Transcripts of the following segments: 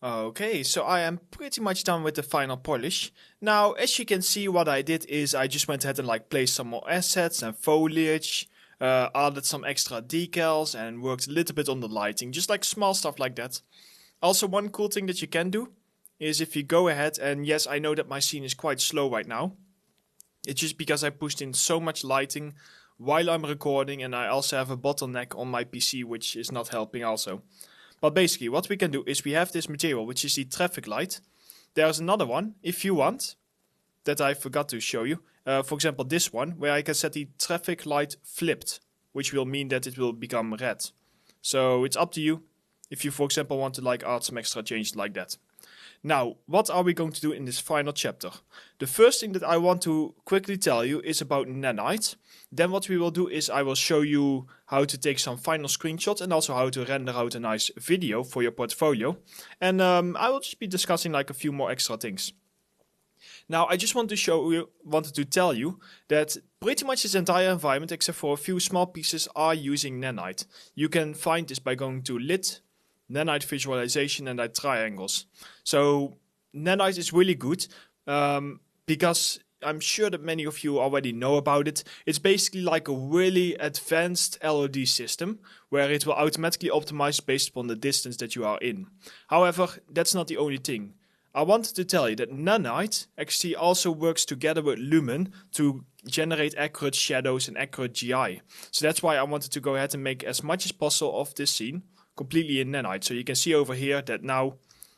Okay, so I am pretty much done with the final polish. Now, as you can see, what I did is I just went ahead and placed some more assets and foliage, added some extra decals and worked a little bit on the lighting, just like small stuff like that. Also, one cool thing that you can do is if you go ahead, and yes, I know that my scene is quite slow right now. It's just because I pushed in so much lighting while I'm recording, and I also have a bottleneck on my PC, which is not helping also. But basically, what we can do is we have this material, which is the traffic light. There's another one, if you want, that I forgot to show you. For example, this one, where I can set the traffic light flipped, which will mean that it will become red. So it's up to you if you, for example, want to add some extra change like that. Now, what are we going to do in this final chapter? The first thing that I want to quickly tell you is about nanite. Then what we will do is I will show you how to take some final screenshots and also how to render out a nice video for your portfolio. And I will just be discussing a few more extra things. Now, I just wanted to tell you that pretty much this entire environment, except for a few small pieces, are using nanite. You can find this by going to lit, nanite visualization, and triangles. So nanite is really good because I'm sure that many of you already know about it. It's basically like a really advanced LOD system where it will automatically optimize based upon the distance that you are in. However, that's not the only thing. I wanted to tell you that nanite actually also works together with lumen to generate accurate shadows and accurate GI. So that's why I wanted to go ahead and make as much as possible of this scene completely in nanite. So you can see over here that now,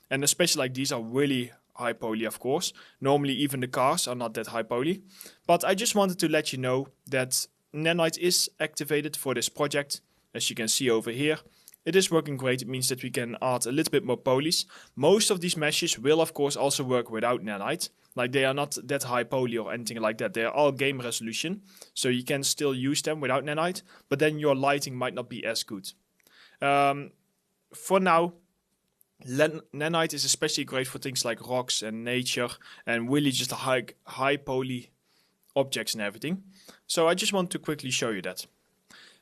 and especially these are really high poly, of course. Normally even the cars are not that high poly. But I just wanted to let you know that nanite is activated for this project. As you can see over here, it is working great. It means that we can add a little bit more polys. Most of these meshes will of course also work without nanite. They are not that high poly or anything like that. They are all game resolution. So you can still use them without nanite. But then your lighting might not be as good. For now, nanite is especially great for things like rocks and nature and really just high poly objects and everything. So I just want to quickly show you that.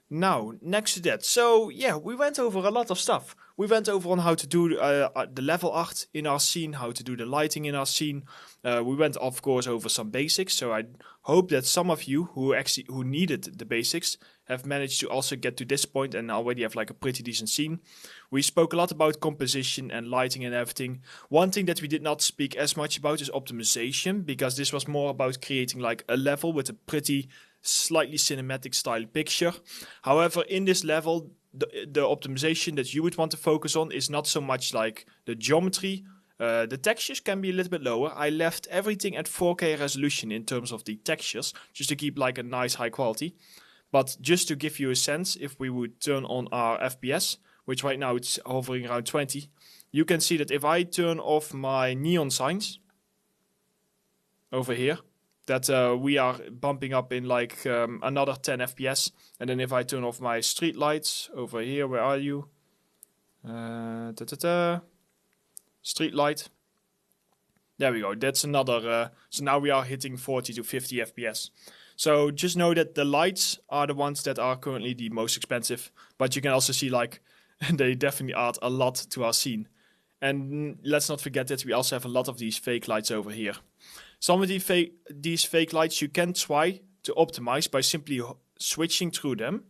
Now, next to that, so yeah, we went over a lot of stuff. We went over on how to do the level art in our scene, how to do the lighting in our scene. We went, of course, over some basics. So I hope that some of you who needed the basics have managed to also get to this point and already have a pretty decent scene. We spoke a lot about composition and lighting and everything. One thing that we did not speak as much about is optimization, because this was more about creating a level with a pretty slightly cinematic style picture. However, in this level, the optimization that you would want to focus on is not so much the geometry. The textures can be a little bit lower. I left everything at 4K resolution in terms of the textures, just to keep a nice high quality. But just to give you a sense, if we would turn on our FPS, which right now it's hovering around 20, you can see that if I turn off my neon signs over here, that we are bumping up in another 10 FPS. And then if I turn off my street lights over here, where are you? Street light. There we go. That's another. So now we are hitting 40 to 50 FPS. So just know that the lights are the ones that are currently the most expensive. But you can also see they definitely add a lot to our scene. And let's not forget that we also have a lot of these fake lights over here. Some of these fake lights you can try to optimize by simply switching through them.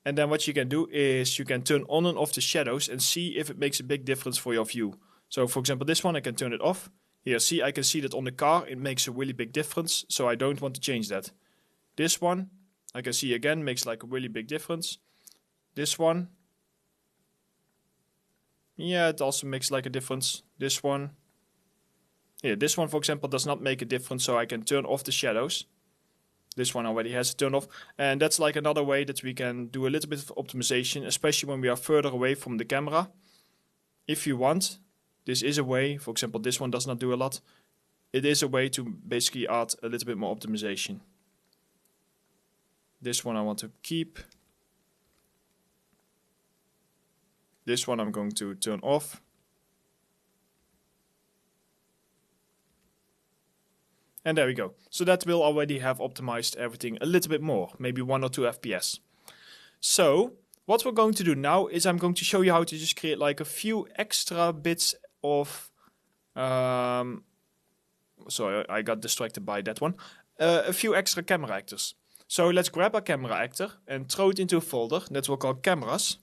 And then what you can do is you can turn on and off the shadows and see if it makes a big difference for your view. So for example, this one I can turn it off. Here, see, I can see that on the car it makes a really big difference. So I don't want to change that. This one I can see again makes a really big difference. This one, yeah, it also makes a difference. This one. Here, this one, for example, does not make a difference, so I can turn off the shadows. This one already has it turned off. And that's another way that we can do a little bit of optimization, especially when we are further away from the camera. If you want, this is a way. For example, this one does not do a lot. It is a way to basically add a little bit more optimization. This one I want to keep. This one I'm going to turn off. And there we go. So that will already have optimized everything a little bit more, maybe 1 or 2 FPS. So what we're going to do now is I'm going to show you how to just create a few extra bits of sorry, I got distracted by that one. A few extra camera actors. So let's grab a camera actor and throw it into a folder that we'll call cameras.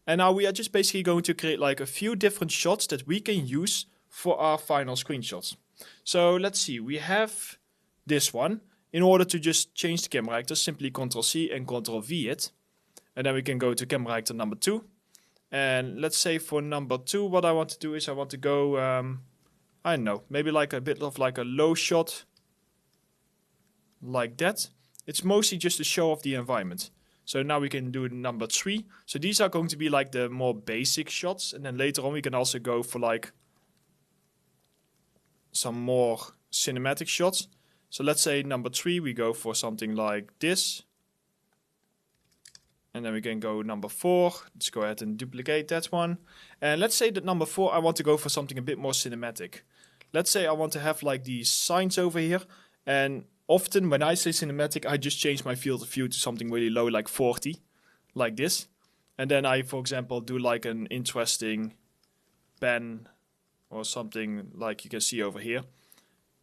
And now we are just basically going to create like a few different shots that we can use for our final screenshots. So let's see, we have this one. In order to just change the camera actor, simply Ctrl C and Ctrl V it. And then we can go to camera actor number 2. And let's say for number 2, what I want to do is I want to go, I don't know, maybe like a bit of like a low shot. Like that. It's mostly just to show off the environment. So now we can do number 3. So these are going to be like the more basic shots. And then later on we can also go for like some more cinematic shots. So let's say number 3 we go for something like this. And then we can go number 4. Let's go ahead and duplicate that one. And let's say that number 4 I want to go for something a bit more cinematic. Let's say I want to have like these signs over here. And often when I say cinematic, I just change my field of view to something really low, like 40, like this. And then I, for example, do like an interesting pen or something like you can see over here.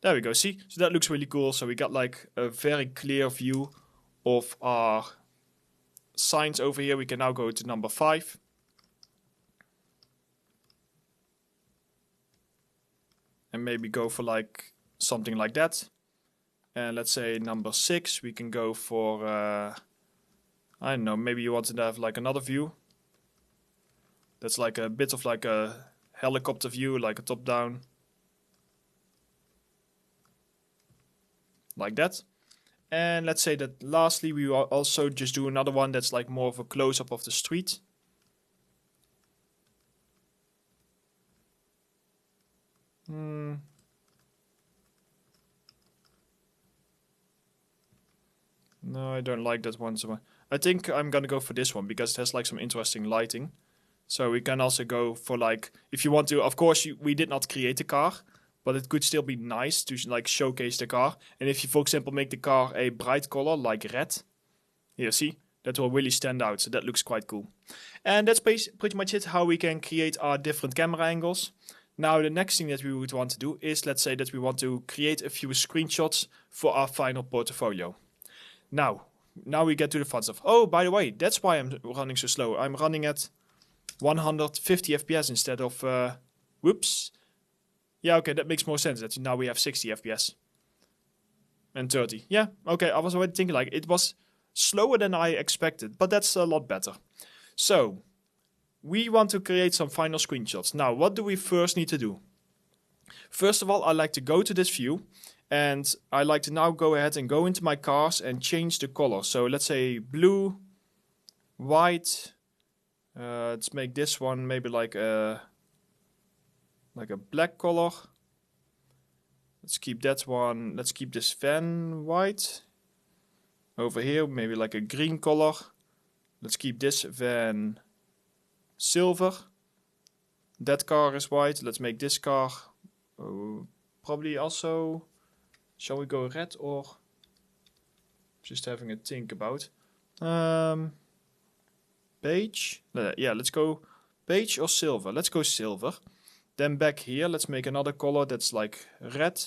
There we go, see? So that looks really cool. So we got like a very clear view of our signs over here. We can now go to number 5. And maybe go for like something like that. And let's say number 6, we can go for, I don't know, maybe you want to have like another view. That's like a bit of like a helicopter view, like a top down. Like that. And let's say that lastly, we will also just do another one that's like more of a close-up of the street. No, I don't like that one so much. I think I'm gonna go for this one because it has like some interesting lighting. So we can also go for like, if you want to, of course we did not create the car, but it could still be nice to like showcase the car. And if you, for example, make the car a bright color like red, here, see, that will really stand out. So that looks quite cool. And that's pretty much it, how we can create our different camera angles. Now the next thing that we would want to do is, let's say that we want to create a few screenshots for our final portfolio. Now we get to the fun stuff. Oh, by the way, that's why I'm running so slow. I'm running at 150 FPS instead of, whoops. Yeah, okay, that makes more sense. That now we have 60 FPS. And 30. Yeah, okay, I was already thinking like it was slower than I expected, but that's a lot better. So, we want to create some final screenshots. Now, what do we first need to do? First of all, I like to go to this view. And I like to now go ahead and go into my cars and change the color. So let's say blue, white. Let's make this one maybe like a black color. Let's keep that one. Let's keep this van white. Over here, maybe like a green color. Let's keep this van silver. That car is white. Let's make this car probably also. Shall we go red or just having a think about? Beige? Yeah, let's go beige or silver. Let's go silver. Then back here, let's make another color that's like red.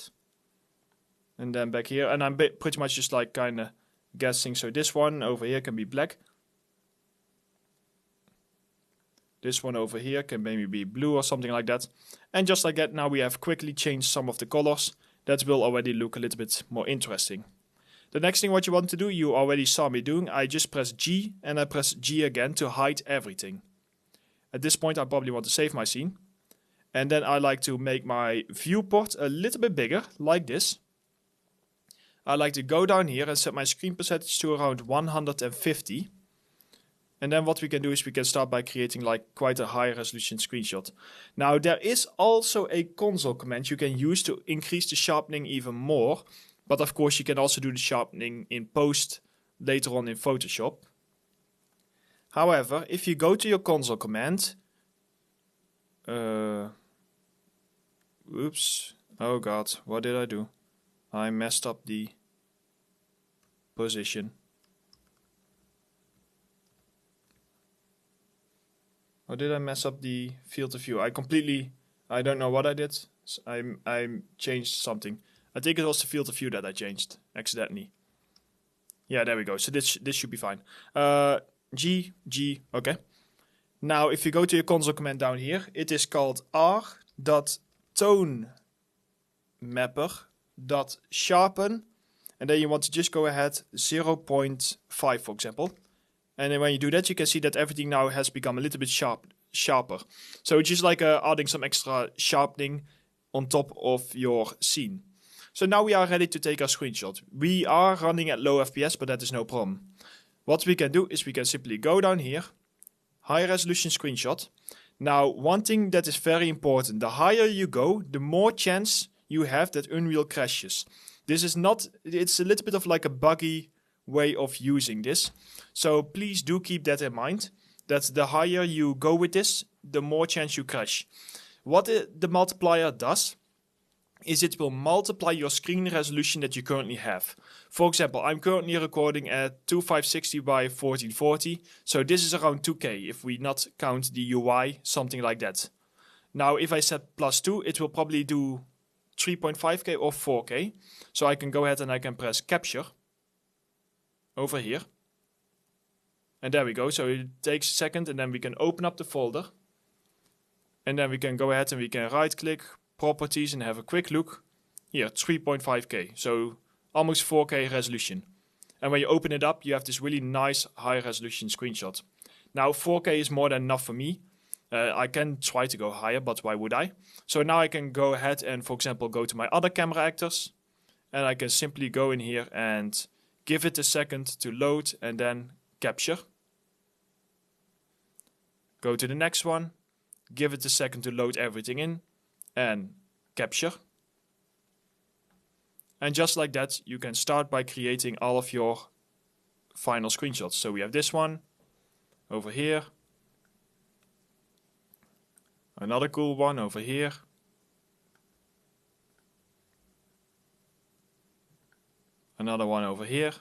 And then back here, and I'm pretty much just like kind of guessing. So this one over here can be black. This one over here can maybe be blue or something like that. And just like that, now we have quickly changed some of the colors. That will already look a little bit more interesting. The next thing what you want to do, you already saw me doing. I just press G and I press G again to hide everything. At this point I probably want to save my scene. And then I like to make my viewport a little bit bigger, like this. I like to go down here and set my screen percentage to around 150. And then what we can do is we can start by creating like quite a high resolution screenshot. Now there is also a console command you can use to increase the sharpening even more. But of course you can also do the sharpening in post later on in Photoshop. However, if you go to your console command. Oops. Oh god, what did I do? I messed up the position. Or did I mess up the field of view? I I don't know what I did. I changed something. I think it was the field of view that I changed accidentally. Yeah, there we go. So this should be fine. G, okay. Now, if you go to your console command down here, it is called r.toneMapper.sharpen. And then you want to just go ahead 0.5, for example. And then when you do that, you can see that everything now has become a little bit sharper. So it's just like adding some extra sharpening on top of your scene. So now we are ready to take our screenshot. We are running at low FPS, but that is no problem. What we can do is we can simply go down here, high resolution screenshot. Now, one thing that is very important, the higher you go, the more chance you have that Unreal crashes. This is not, it's a little bit of like a buggy way of using this. So please do keep that in mind, that the higher you go with this, the more chance you crash. What the multiplier does is it will multiply your screen resolution that you currently have. For example, I'm currently recording at 2560 by 1440, so this is around 2K if we not count the UI, something like that. Now if I set +2, it will probably do 3.5K or 4K, so I can go ahead and I can press capture over here. And there we go, so it takes a second and then we can open up the folder. And then we can go ahead and we can right click, properties, and have a quick look. Here, 3.5K, so almost 4K resolution. And when you open it up, you have this really nice high resolution screenshot. Now 4K is more than enough for me. I can try to go higher, but why would I? So now I can go ahead and, for example, go to my other camera actors. And I can simply go in here and give it a second to load and then capture. Go to the next one. Give it a second to load everything in. And capture. And just like that, you can start by creating all of your final screenshots. So we have this one over here. Another cool one over here. Another one over here.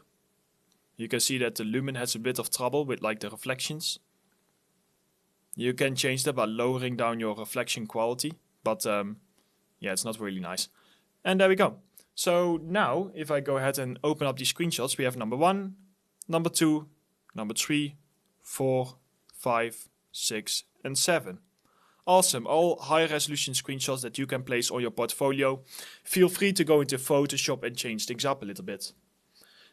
You can see that the lumen has a bit of trouble with like the reflections. You can change that by lowering down your reflection quality. But yeah, it's not really nice. And there we go. So now, if I go ahead and open up these screenshots, we have number 1, number 2, number 3, 4, 5, 6, and 7. Awesome, all high resolution screenshots that you can place on your portfolio. Feel free to go into Photoshop and change things up a little bit.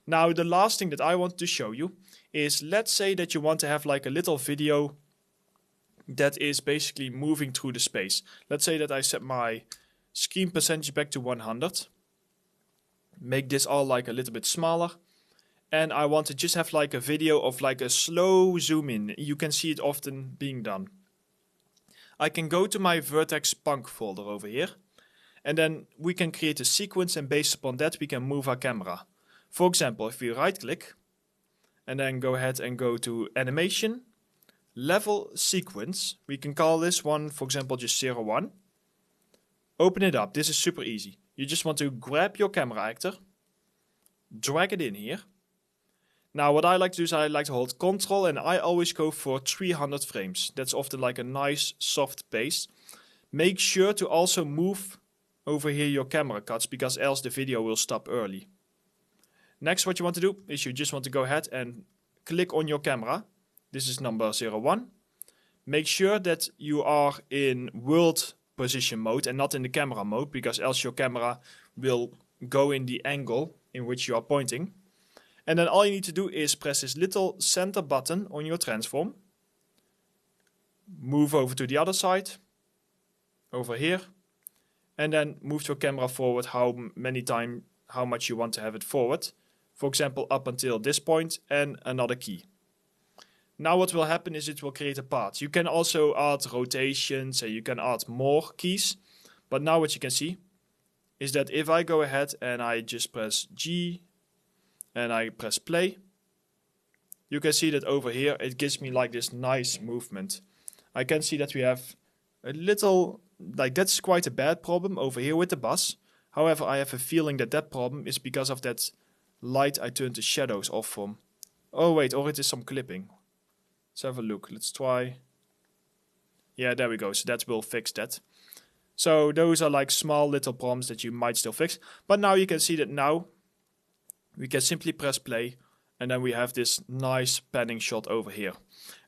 Now, the last thing that I want to show you is, let's say that you want to have like a little video that is basically moving through the space. Let's say that I set my screen percentage back to 100. Make this all like a little bit smaller. And I want to just have like a video of like a slow zoom in. You can see it often being done. I can go to my Vertex Punk folder over here. And then we can create a sequence, and based upon that we can move our camera. For example, if we right click and then go ahead and go to animation, level sequence, we can call this one, for example, just 01. Open it up. This is super easy. You just want to grab your camera actor, drag it in here. Now what I like to do is I like to hold Ctrl, and I always go for 300 frames. That's often like a nice soft pace. Make sure to also move over here your camera cuts, because else the video will stop early. Next, what you want to do is you just want to go ahead and click on your camera. This is number 01. Make sure that you are in world position mode and not in the camera mode, because else your camera will go in the angle in which you are pointing. And then all you need to do is press this little center button on your transform. Move over to the other side, over here, and then move your camera forward how much you want to have it forward. For example, up until this point, and another key. Now what will happen is it will create a path. You can also add rotations and you can add more keys. But now what you can see is that if I go ahead and I just press G and I press play, you can see that over here it gives me like this nice movement. I can see that we have a little, like that's quite a bad problem over here with the bus. However, I have a feeling that that problem is because of that light I turned the shadows off from. Oh wait, or it is some clipping. Let's have a look. Let's try. Yeah, there we go. So that will fix that. So those are like small little problems that you might still fix. But now you can see that now we can simply press play, and then we have this nice panning shot over here.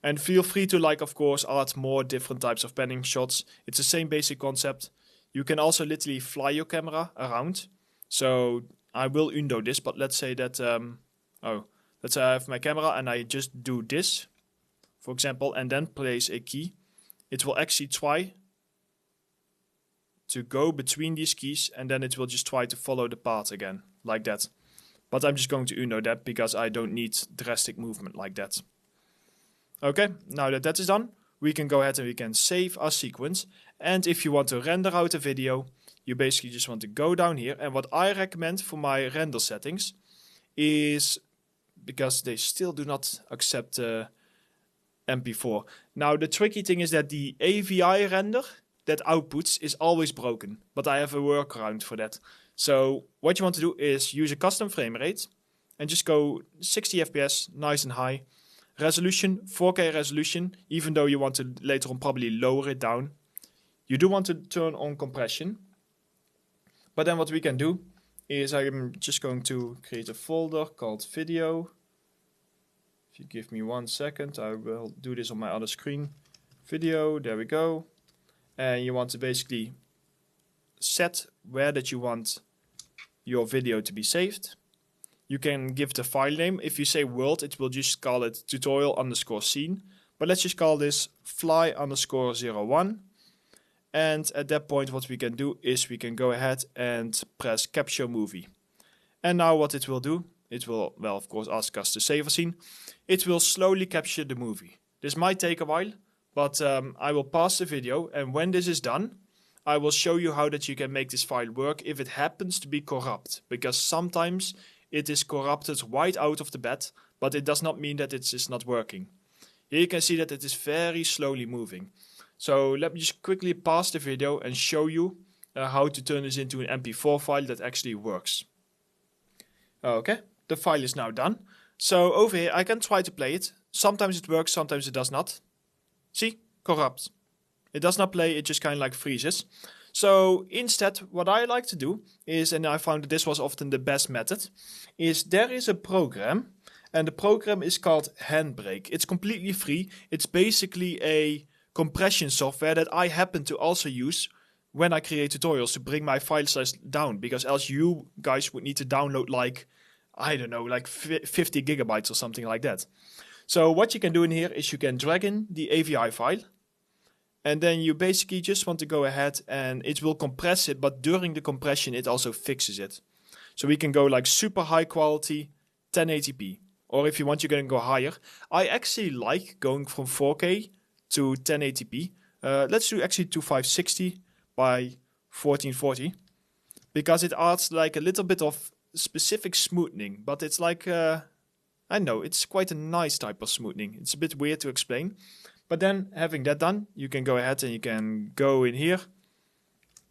And feel free to, like, of course, add more different types of panning shots. It's the same basic concept. You can also literally fly your camera around. So I will undo this, but let's say that, let's say I have my camera and I just do this, for example, and then place a key. It will actually try to go between these keys, and then it will just try to follow the path again, like that. But I'm just going to undo that because I don't need drastic movement like that. Okay, now that that is done, we can go ahead and we can save our sequence. And if you want to render out a video, you basically just want to go down here. And what I recommend for my render settings is, because they still do not accept mp4. Now the tricky thing is that the AVI render that outputs is always broken, but I have a workaround for that. So what you want to do is use a custom frame rate and just go 60 FPS, nice and high. Resolution, 4K resolution, even though you want to later on probably lower it down. You do want to turn on compression. But then what we can do is I'm just going to create a folder called video. If you give me 1 second, I will do this on my other screen. Video, there we go. And you want to basically set where that you want your video to be saved. You can give the file name. If you say world, it will just call it tutorial_scene. But let's just call this fly_01. And at that point, what we can do is we can go ahead and press capture movie. And now what it will do, it will, well, of course, ask us to save a scene. It will slowly capture the movie. This might take a while, but I will pause the video. And when this is done, I will show you how that you can make this file work if it happens to be corrupt. Because sometimes it is corrupted right out of the bat, but it does not mean that it is not working. Here you can see that it is very slowly moving. So let me just quickly pause the video and show you how to turn this into an mp4 file that actually works. Okay, the file is now done. So over here I can try to play it. Sometimes it works, sometimes it does not. See, corrupt. It does not play, it just kind of like freezes. So instead, what I like to do is, and I found that this was often the best method, is there is a program, and the program is called Handbrake. It's completely free. It's basically a compression software that I happen to also use when I create tutorials to bring my file size down, because else you guys would need to download like, I don't know, like 50 gigabytes or something like that. So what you can do in here is you can drag in the AVI file. And then you basically just want to go ahead and it will compress it, but during the compression it also fixes it. So we can go like super high quality 1080p. Or if you want, you can go higher. I actually like going from 4K to 1080p. Let's do actually 2560 by 1440. Because it adds like a little bit of specific smoothing. But it's like, I know, it's quite a nice type of smoothing. It's a bit weird to explain. But then, having that done, you can go ahead and you can go in here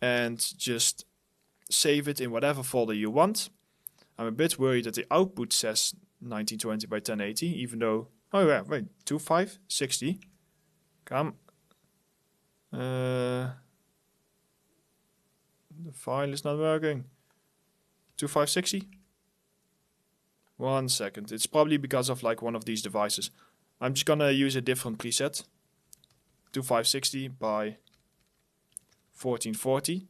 and just save it in whatever folder you want. I'm a bit worried that the output says 1920 by 1080, even though, oh yeah, wait, 2560. Come. The file is not working. 2560. 1 second. It's probably because of like one of these devices. I'm just gonna use a different preset. 2560 by 1440.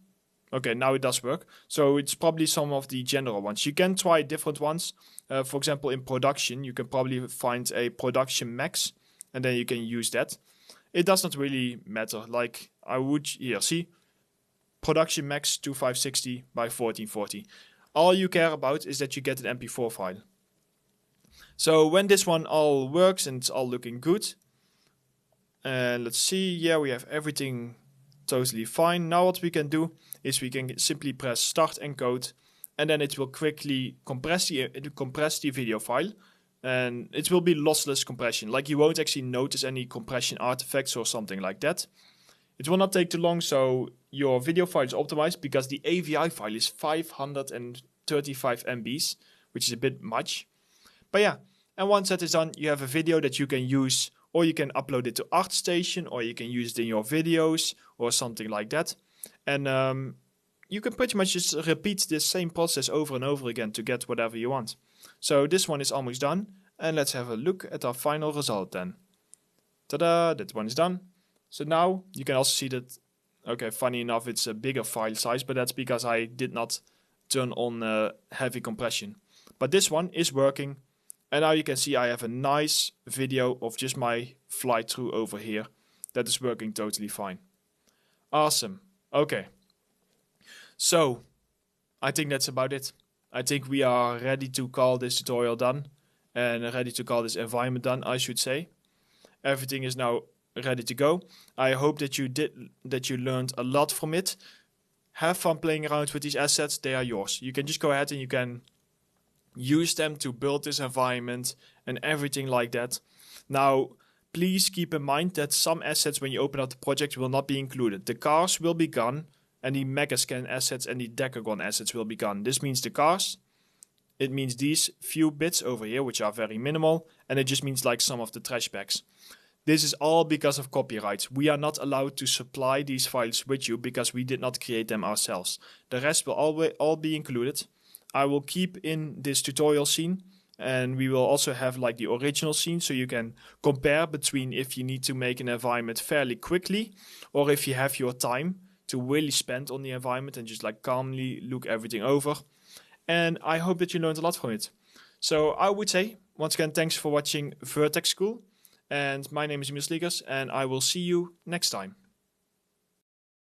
Okay, now it does work. So it's probably some of the general ones. You can try different ones. For example, in production, you can probably find a production max, and then you can use that. It does not really matter. Like I would here see production max 2560 by 1440. All you care about is that you get an mp4 file. So when this one all works and it's all looking good, and let's see, yeah, we have everything totally fine. Now what we can do is we can simply press start encode, and then it will quickly compress the video file, and it will be lossless compression. Like you won't actually notice any compression artifacts or something like that. It will not take too long, so your video file is optimized because the AVI file is 535 MBs, which is a bit much. But yeah, and once that is done, you have a video that you can use, or you can upload it to ArtStation, or you can use it in your videos, or something like that. And you can pretty much just repeat this same process over and over again to get whatever you want. So this one is almost done, and let's have a look at our final result then. Ta-da, that one is done. So now you can also see that, okay, funny enough, it's a bigger file size, but that's because I did not turn on heavy compression. But this one is working, and now you can see I have a nice video of just my fly through over here that is working totally fine. Awesome. Okay. So I think that's about it. I think we are ready to call this tutorial done, and ready to call this environment done, I should say. Everything is now ready to go. I hope that you learned a lot from it. Have fun playing around with these assets. They are yours. You can just go ahead and you can use them to build this environment and everything like that. Now, please keep in mind that some assets when you open up the project will not be included. The cars will be gone, and the Megascan assets and the Decagon assets will be gone. This means the cars, it means these few bits over here, which are very minimal, and it just means like some of the trash bags. This is all because of copyright. We are not allowed to supply these files with you because we did not create them ourselves. The rest will all be included. I will keep in this tutorial scene, and we will also have like the original scene, so you can compare between if you need to make an environment fairly quickly or if you have your time to really spend on the environment and just like calmly look everything over. And I hope that you learned a lot from it. So I would say, once again, thanks for watching Vertex School. And my name is Emil Sliegers, and I will see you next time.